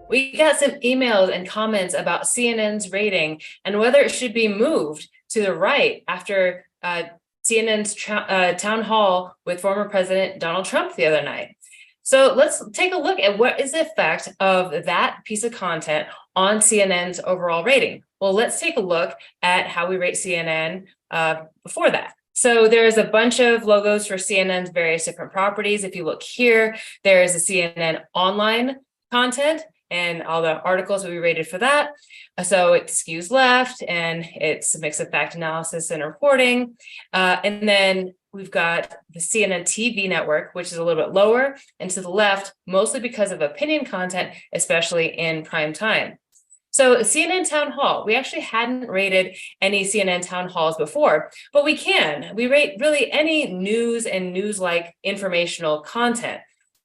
We got some emails and comments about CNN's rating and whether it should be moved to the right after CNN's town hall with former President Donald Trump the other night. So let's take a look at what is the effect of that piece of content on CNN's overall rating. Well, let's take a look at how we rate CNN before that. So there's a bunch of logos for CNN's various different properties. If you look here, there's the CNN online content and all the articles we rated for that. So it skews left and it's a mix of fact analysis and reporting. And then we've got the CNN TV network, which is a little bit lower and to the left, mostly because of opinion content, especially in prime time. So CNN Town Hall, we actually hadn't rated any CNN Town Halls before, but we can. We rate really any news and news-like informational content.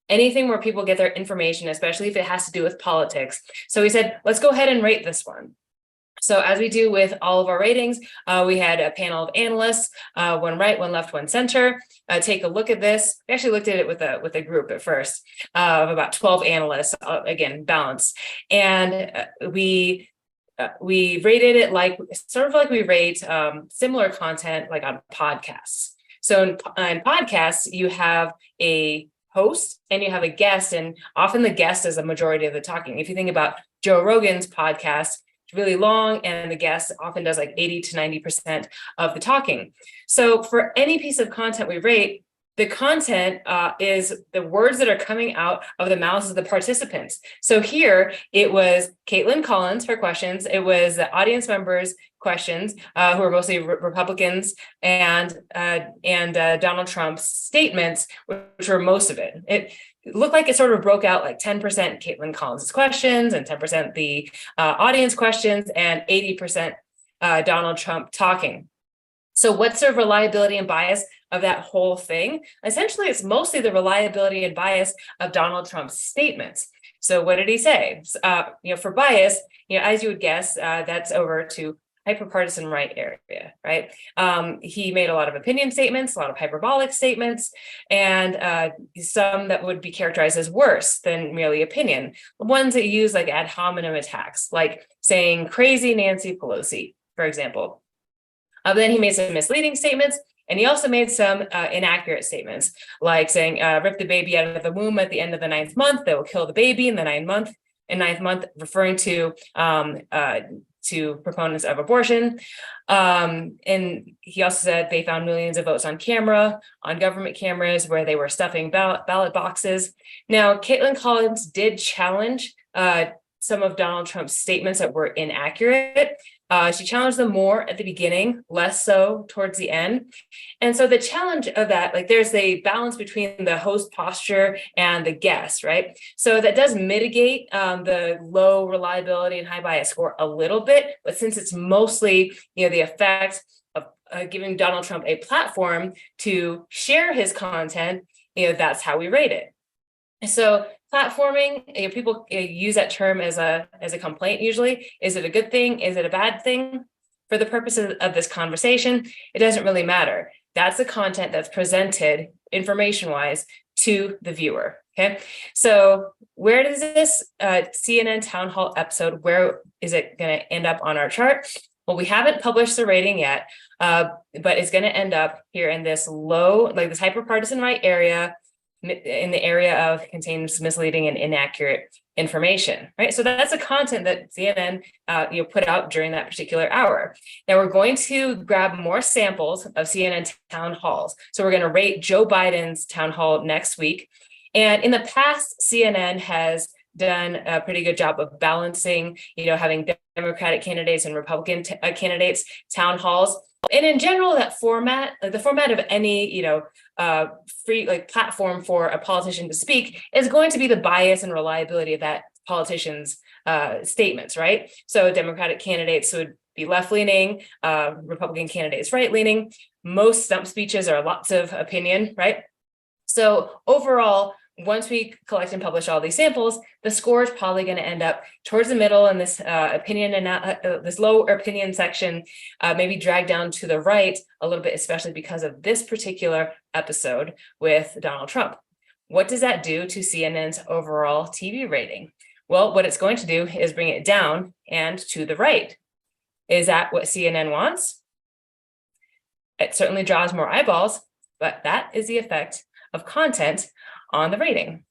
Anything where people get their information, especially if it has to do with politics. So we said, let's go ahead and rate this one. So as we do with all of our ratings, we had a panel of analysts, one right, one left, one center, take a look at this. We actually looked at it with a group at first of about 12 analysts, again, balanced. And we rated it like, sort of like we rate similar content like on podcasts. So in podcasts, you have a host and you have a guest, and often the guest is a majority of the talking. If you think about Joe Rogan's podcast, it's really long and the guest often does like 80 to 90% of the talking. So for any piece of content we rate, the content is the words that are coming out of the mouths of the participants. So here it was Caitlin Collins, her questions. It was the audience members' questions, who are mostly Republicans, and Donald Trump's statements, which were most of it. It looked like it sort of broke out like 10% Caitlin Collins' questions and 10% the audience questions and 80% Donald Trump talking. So what's the reliability and bias of that whole thing? Essentially, it's mostly the reliability and bias of Donald Trump's statements. So what did he say? For bias, as you would guess, that's over to hyperpartisan right area, right? He made a lot of opinion statements, a lot of hyperbolic statements, and some that would be characterized as worse than merely opinion. Ones that use like ad hominem attacks, like saying crazy Nancy Pelosi, for example. Then he made some misleading statements, and he also made some inaccurate statements, like saying, rip the baby out of the womb at the end of the 9th month, that will kill the baby in the 9th month, referring to proponents of abortion. And he also said they found millions of votes on camera, on government cameras, where they were stuffing ballot boxes. Now, Caitlin Collins did challenge some of Donald Trump's statements that were inaccurate. She challenged them more at the beginning, less so towards the end. And so the challenge of that, like there's a balance between the host posture and the guest, right? So that does mitigate the low reliability and high bias score a little bit, but since it's mostly, the effect of giving Donald Trump a platform to share his content, that's how we rate it. So platforming, people use that term as a complaint usually. Is it a good thing? Is it a bad thing? For the purposes of this conversation, it doesn't really matter. That's the content that's presented information-wise to the viewer, okay? So where does this CNN Town Hall episode, where is it gonna end up on our chart? Well, we haven't published the rating yet, but it's gonna end up here in this low, like this hyperpartisan right area, in the area of contains misleading and inaccurate information, right? So that's the content that CNN put out during that particular hour. Now we're going to grab more samples of CNN town halls. So we're going to rate Joe Biden's town hall next week. And in the past, CNN has done a pretty good job of balancing, having Democratic candidates and Republican candidates town halls. And in general, that format, the format of any, free platform for a politician to speak is going to be the bias and reliability of that politician's statements, right? So Democratic candidates would be left-leaning, Republican candidates right-leaning. Most stump speeches are lots of opinion, right? So overall, once we collect and publish all these samples, the score is probably going to end up towards the middle in this opinion and this low opinion section, maybe drag down to the right a little bit, especially because of this particular episode with Donald Trump. What does that do to CNN's overall TV rating? Well, what it's going to do is bring it down and to the right. Is that what CNN wants? It certainly draws more eyeballs, but that is the effect of content on the rating.